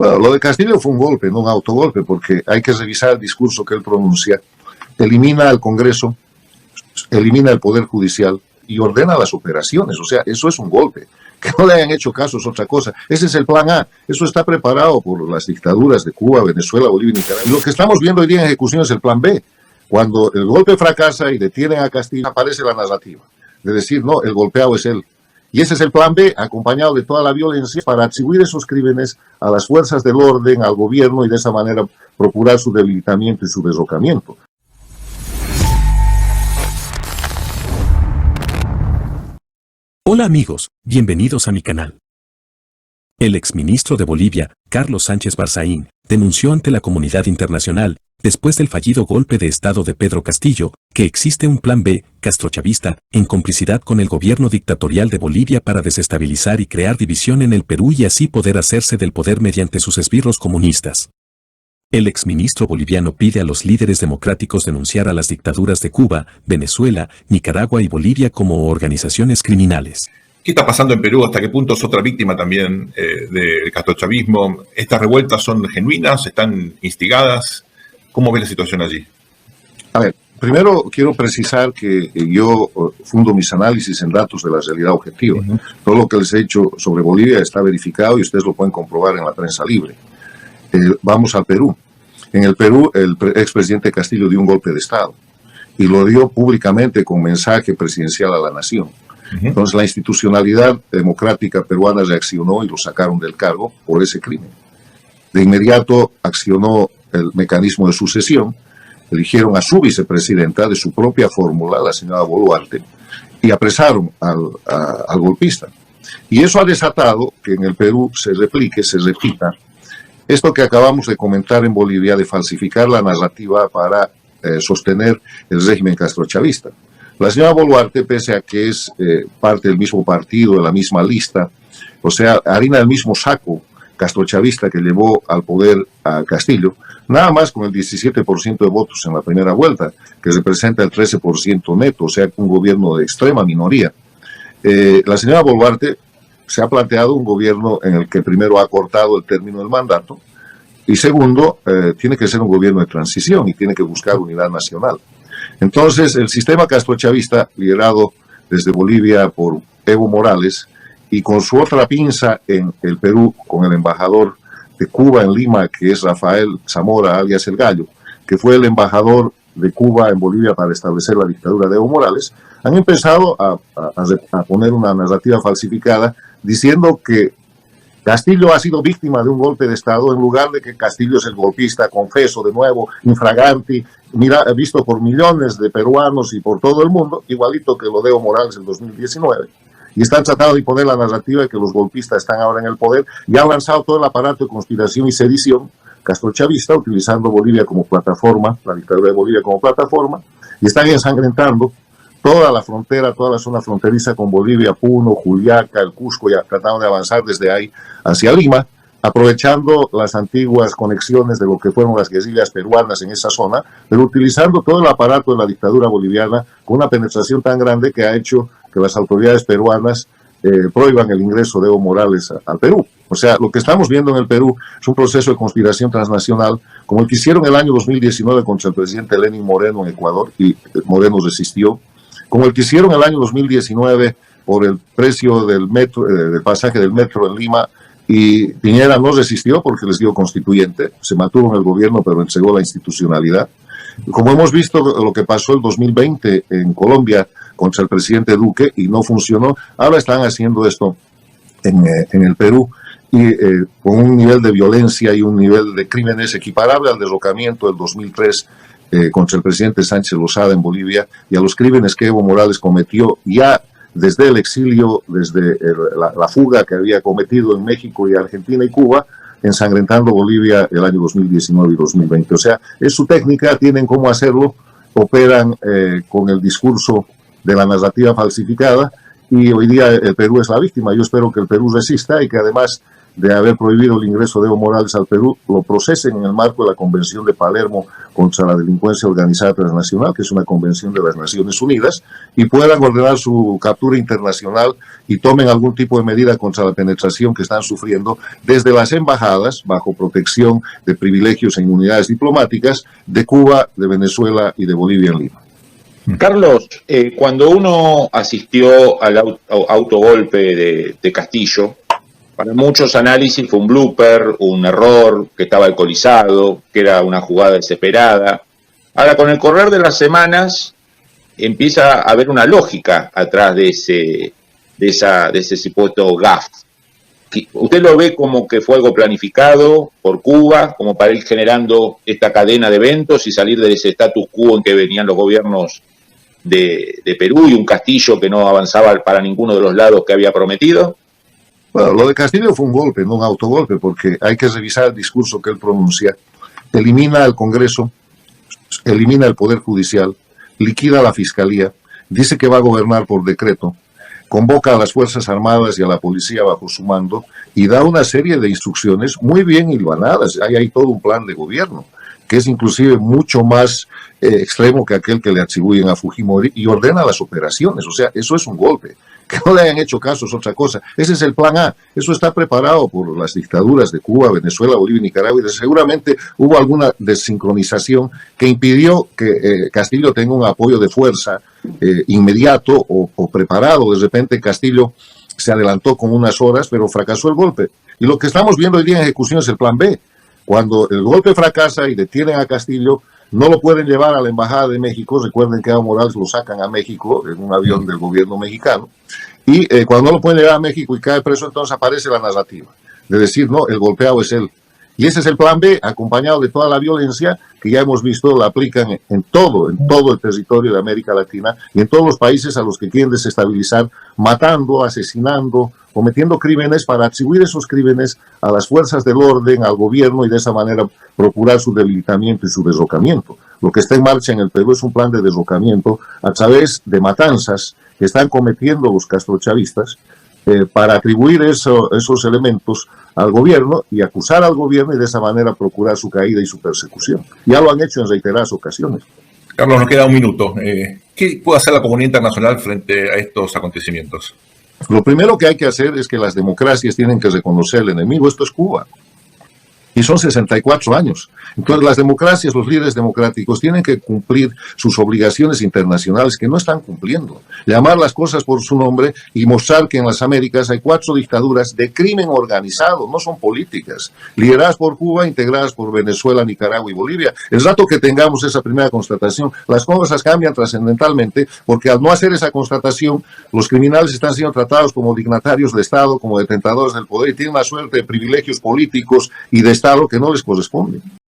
Bueno, lo de Castillo fue un golpe, no un autogolpe, porque hay que revisar el discurso que él pronuncia. Elimina al Congreso, elimina el Poder Judicial y ordena las operaciones. O sea, eso es un golpe. Que no le hayan hecho caso es otra cosa. Ese es el plan A. Eso está preparado por las dictaduras de Cuba, Venezuela, Bolivia y Nicaragua. Y lo que estamos viendo hoy día en ejecución es el plan B. Cuando el golpe fracasa y detienen a Castillo, aparece la narrativa de decir, no, el golpeado es él. Y ese es el plan B, acompañado de toda la violencia, para atribuir esos crímenes a las fuerzas del orden, al gobierno, y de esa manera procurar su debilitamiento y su derrocamiento. Hola amigos, bienvenidos a mi canal. El exministro de Bolivia, Carlos Sánchez Barzaín, denunció ante la comunidad internacional, después del fallido golpe de Estado de Pedro Castillo, que existe un plan B, castrochavista, en complicidad con el gobierno dictatorial de Bolivia para desestabilizar y crear división en el Perú y así poder hacerse del poder mediante sus esbirros comunistas. El exministro boliviano pide a los líderes democráticos denunciar a las dictaduras de Cuba, Venezuela, Nicaragua y Bolivia como organizaciones criminales. ¿Qué está pasando en Perú? ¿Hasta qué punto es otra víctima también del castrochavismo? ¿Estas revueltas son genuinas? ¿Están instigadas? ¿Cómo ves la situación allí? A ver, primero quiero precisar que yo fundo mis análisis en datos de la realidad objetiva. Todo lo que les he dicho sobre Bolivia está verificado y ustedes lo pueden comprobar en la prensa libre. Vamos al Perú. En el Perú, el expresidente Castillo dio un golpe de Estado y lo dio públicamente con mensaje presidencial a la nación. Entonces la institucionalidad democrática peruana reaccionó y lo sacaron del cargo por ese crimen. De inmediato accionó el mecanismo de sucesión, eligieron a su vicepresidenta de su propia fórmula, la señora Boluarte, y apresaron al golpista. Y eso ha desatado que en el Perú se replique, se repita, esto que acabamos de comentar en Bolivia, de falsificar la narrativa para sostener el régimen castrochavista. La señora Boluarte, pese a que es parte del mismo partido, de la misma lista, o sea, harina del mismo saco castrochavista que llevó al poder a Castillo, nada más con el 17% de votos en la primera vuelta, que representa el 13% neto, o sea, un gobierno de extrema minoría. La señora Boluarte se ha planteado un gobierno en el que primero ha cortado el término del mandato y segundo, tiene que ser un gobierno de transición y tiene que buscar unidad nacional. Entonces, el sistema castrochavista, liderado desde Bolivia por Evo Morales y con su otra pinza en el Perú, con el embajador de Cuba en Lima, que es Rafael Zamora, alias El Gallo, que fue el embajador de Cuba en Bolivia para establecer la dictadura de Evo Morales, han empezado a poner una narrativa falsificada diciendo que Castillo ha sido víctima de un golpe de Estado en lugar de que Castillo es el golpista, confeso de nuevo, infraganti, visto por millones de peruanos y por todo el mundo, igualito que lo de Evo Morales en 2019. Y están tratando de imponer la narrativa de que los golpistas están ahora en el poder y han lanzado todo el aparato de conspiración y sedición castrochavista, utilizando Bolivia como plataforma, la dictadura de Bolivia como plataforma, y están ensangrentando toda la frontera, toda la zona fronteriza con Bolivia, Puno, Juliaca, el Cusco, ya tratando de avanzar desde ahí hacia Lima, aprovechando las antiguas conexiones de lo que fueron las guerrillas peruanas en esa zona, pero utilizando todo el aparato de la dictadura boliviana con una penetración tan grande que ha hecho que las autoridades peruanas prohíban el ingreso de Evo Morales al Perú. O sea, lo que estamos viendo en el Perú es un proceso de conspiración transnacional, como el que hicieron el año 2019 contra el presidente Lenín Moreno en Ecuador, y Moreno resistió, como el que hicieron el año 2019 por el precio del metro, del pasaje del metro en Lima, y Piñera no resistió porque les dio constituyente, se mantuvo en el gobierno pero entregó la institucionalidad. Como hemos visto lo que pasó el 2020 en Colombia contra el presidente Duque y no funcionó, ahora están haciendo esto en el Perú y con un nivel de violencia y un nivel de crímenes equiparable al derrocamiento del 2003 contra el presidente Sánchez Lozada en Bolivia y a los crímenes que Evo Morales cometió ya desde el exilio, desde la fuga que había cometido en México y Argentina y Cuba, ensangrentando Bolivia el año 2019 y 2020. O sea, es su técnica, tienen cómo hacerlo, operan con el discurso de la narrativa falsificada y hoy día el Perú es la víctima. Yo espero que el Perú resista y que además de haber prohibido el ingreso de Evo Morales al Perú, lo procesen en el marco de la Convención de Palermo contra la Delincuencia Organizada Transnacional, que es una convención de las Naciones Unidas, y puedan ordenar su captura internacional y tomen algún tipo de medida contra la penetración que están sufriendo desde las embajadas, bajo protección de privilegios e inmunidades diplomáticas, de Cuba, de Venezuela y de Bolivia en Lima. Carlos, cuando uno asistió al autogolpe de Castillo, para muchos análisis fue un blooper, un error, que estaba alcoholizado, que era una jugada desesperada. Ahora, con el correr de las semanas, empieza a haber una lógica atrás de ese supuesto gaffe. ¿Usted lo ve como que fue algo planificado por Cuba, como para ir generando esta cadena de eventos y salir de ese status quo en que venían los gobiernos de Perú y un Castillo que no avanzaba para ninguno de los lados que había prometido? Bueno, lo de Castillo fue un golpe, no un autogolpe, porque hay que revisar el discurso que él pronuncia. Elimina al Congreso, elimina el Poder Judicial, liquida la Fiscalía, dice que va a gobernar por decreto, convoca a las Fuerzas Armadas y a la policía bajo su mando y da una serie de instrucciones muy bien hilvanadas. Hay ahí todo un plan de gobierno, que es inclusive mucho más extremo que aquel que le atribuyen a Fujimori, y ordena las operaciones. O sea, eso es un golpe. Que no le hayan hecho caso es otra cosa. Ese es el plan A. Eso está preparado por las dictaduras de Cuba, Venezuela, Bolivia y Nicaragua, y seguramente hubo alguna desincronización que impidió que Castillo tenga un apoyo de fuerza inmediato o preparado. De repente Castillo se adelantó con unas horas, pero fracasó el golpe. Y lo que estamos viendo hoy día en ejecución es el plan B. Cuando el golpe fracasa y detienen a Castillo, no lo pueden llevar a la Embajada de México. Recuerden que a Evo Morales lo sacan a México en un avión del gobierno mexicano. Y cuando no lo pueden llevar a México y cae preso, entonces aparece la narrativa de decir, no, el golpeado es él. Y ese es el plan B, acompañado de toda la violencia que ya hemos visto, la aplican en todo el territorio de América Latina y en todos los países a los que quieren desestabilizar, matando, asesinando, cometiendo crímenes para atribuir esos crímenes a las fuerzas del orden, al gobierno, y de esa manera procurar su debilitamiento y su derrocamiento. Lo que está en marcha en el Perú es un plan de derrocamiento a través de matanzas que están cometiendo los castrochavistas para atribuir esos elementos al gobierno y acusar al gobierno y de esa manera procurar su caída y su persecución. Ya lo han hecho en reiteradas ocasiones. Carlos, nos queda un minuto. ¿Qué puede hacer la comunidad internacional frente a estos acontecimientos? Lo primero que hay que hacer es que las democracias tienen que reconocer el enemigo. Esto es Cuba. Y son 64 años. Entonces las democracias, los líderes democráticos tienen que cumplir sus obligaciones internacionales que no están cumpliendo. Llamar las cosas por su nombre y mostrar que en las Américas hay 4 dictaduras de crimen organizado, no son políticas, lideradas por Cuba, integradas por Venezuela, Nicaragua y Bolivia. El rato que tengamos esa primera constatación, las cosas cambian trascendentalmente, porque al no hacer esa constatación, los criminales están siendo tratados como dignatarios de Estado, como detentadores del poder, y tienen una suerte de privilegios políticos y de Estado que no les corresponde.